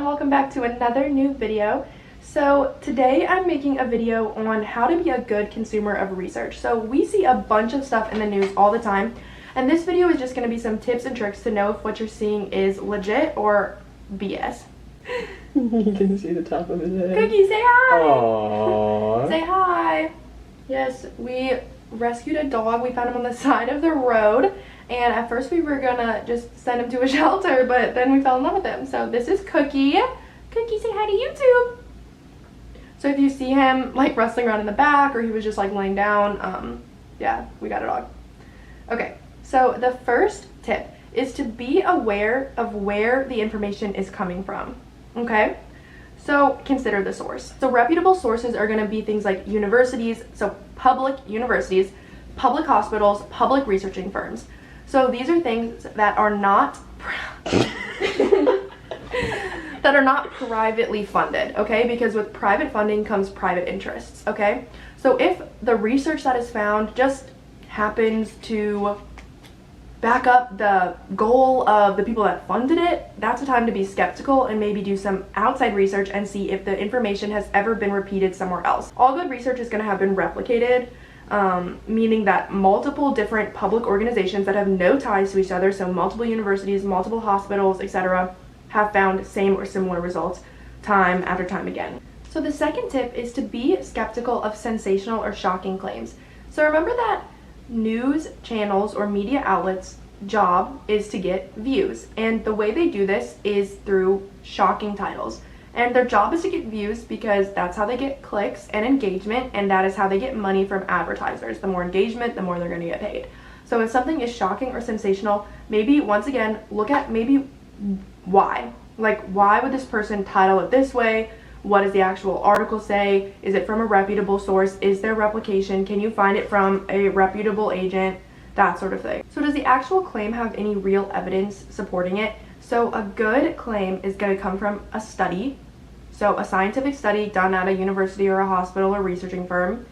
and welcome back to another new video. So today I'm making a video on how to be a good consumer of research. So we see a bunch of stuff in the news all the time, and this video is just going to be some tips and tricks to know if what you're seeing is legit or BS. You can see the top of his head. Cookie, say hi! Aww. Say hi! Yes, we rescued a dog. We found him on the side of the road. And at first we were gonna just send him to a shelter, but then we fell in love with him. So this is Cookie. Cookie, say hi to YouTube. So if you see him like wrestling around in the back, or he was just like laying down, yeah, we got a dog. Okay, so the first tip is to be aware of where the information is coming from, okay? So consider the source. So reputable sources are gonna be things like universities, so public universities, public hospitals, public researching firms. So these are things that are not privately funded, okay? Because with private funding comes private interests, okay? So if the research that is found just happens to back up the goal of the people that funded it, that's a time to be skeptical and maybe do some outside research and see if the information has ever been repeated somewhere else. All good research is going to have been replicated, meaning that multiple different public organizations that have no ties to each other, so multiple universities, multiple hospitals, etc., have found same or similar results time after time again. So the second tip is to be skeptical of sensational or shocking claims. So remember that news channels or media outlets' job is to get views, and the way they do this is through shocking titles. And their job is to get views because that's how they get clicks and engagement, and that is how they get money from advertisers. The more engagement, the more they're going to get paid. So if something is shocking or sensational, maybe once again look at maybe why. Like, why would this person title it this way? What does the actual article say? Is it from a reputable source? Is there replication? Can you find it from a reputable agent? That sort of thing. So does the actual claim have any real evidence supporting it? So a good claim is going to come from a study, so a scientific study done at a university or a hospital or researching firm,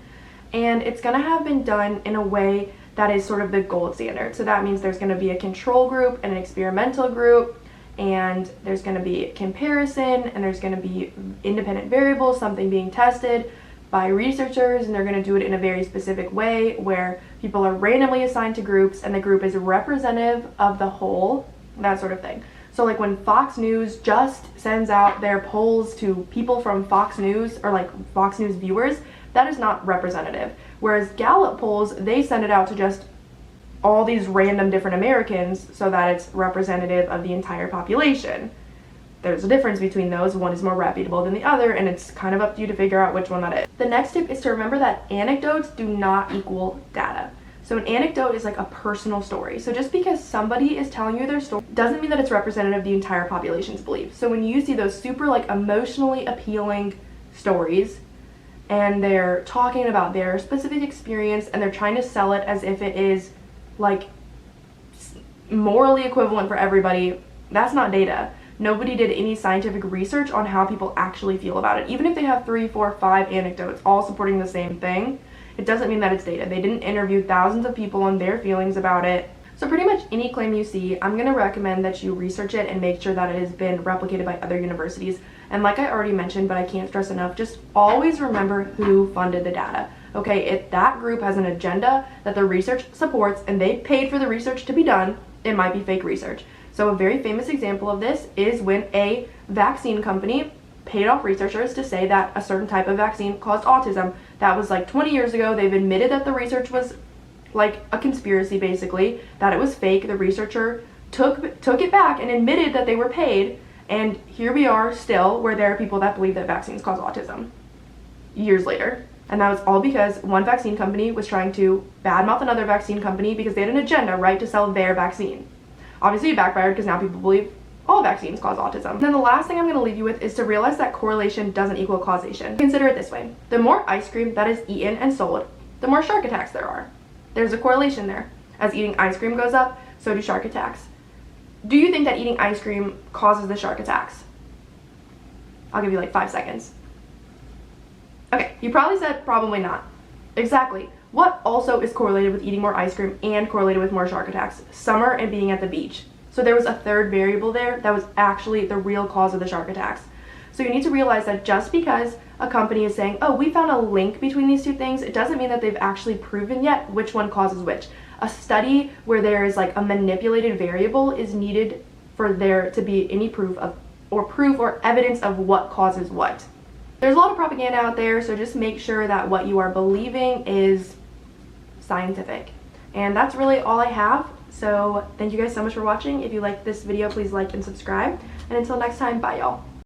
and it's going to have been done in a way that is sort of the gold standard. So that means there's going to be a control group and an experimental group, and there's going to be comparison, and there's going to be independent variables, something being tested by researchers, and they're going to do it in a very specific way where people are randomly assigned to groups and the group is representative of the whole, that sort of thing. So like when Fox News just sends out their polls to people from Fox News or like Fox News viewers, that is not representative. Whereas Gallup polls, they send it out to just all these random different Americans so that it's representative of the entire population. There's a difference between those. One is more reputable than the other, and it's kind of up to you to figure out which one that is. The next tip is to remember that anecdotes do not equal data. So an anecdote is like a personal story. So just because somebody is telling you their story doesn't mean that it's representative of the entire population's belief. So when you see those super like emotionally appealing stories and they're talking about their specific experience and they're trying to sell it as if it is like morally equivalent for everybody, that's not data. Nobody did any scientific research on how people actually feel about it. Even if they have 3, 4, 5 anecdotes all supporting the same thing, it doesn't mean that it's data. They didn't interview thousands of people on their feelings about it. So pretty much any claim you see, I'm going to recommend that you research it and make sure that it has been replicated by other universities. And like I already mentioned, but I can't stress enough, just always remember who funded the data. Okay, if that group has an agenda that the research supports and they paid for the research to be done, it might be fake research. So a very famous example of this is when a vaccine company paid off researchers to say that a certain type of vaccine caused autism. That was like 20 years ago. They've admitted that the research was like a conspiracy, basically, that it was fake. The researcher took it back and admitted that they were paid, and here we are still where there are people that believe that vaccines cause autism years later. And that was all because one vaccine company was trying to badmouth another vaccine company because they had an agenda, right, to sell their vaccine. Obviously it backfired because now people believe all vaccines cause autism. And then the last thing I'm going to leave you with is to realize that correlation doesn't equal causation. Consider it this way. The more ice cream that is eaten and sold, the more shark attacks there are. There's a correlation there. As eating ice cream goes up, so do shark attacks. Do you think that eating ice cream causes the shark attacks? I'll give you like 5 seconds. Okay, you probably said probably not. Exactly. What also is correlated with eating more ice cream and correlated with more shark attacks? Summer and being at the beach. So there was a third variable there that was actually the real cause of the shark attacks. So you need to realize that just because a company is saying, oh, we found a link between these two things, it doesn't mean that they've actually proven yet which one causes which. A study where there is like a manipulated variable is needed for there to be any proof or evidence of what causes what. There's a lot of propaganda out there, so just make sure that what you are believing is scientific. And that's really all I have. So thank you guys so much for watching. If you liked this video, please like and subscribe. And until next time, bye y'all.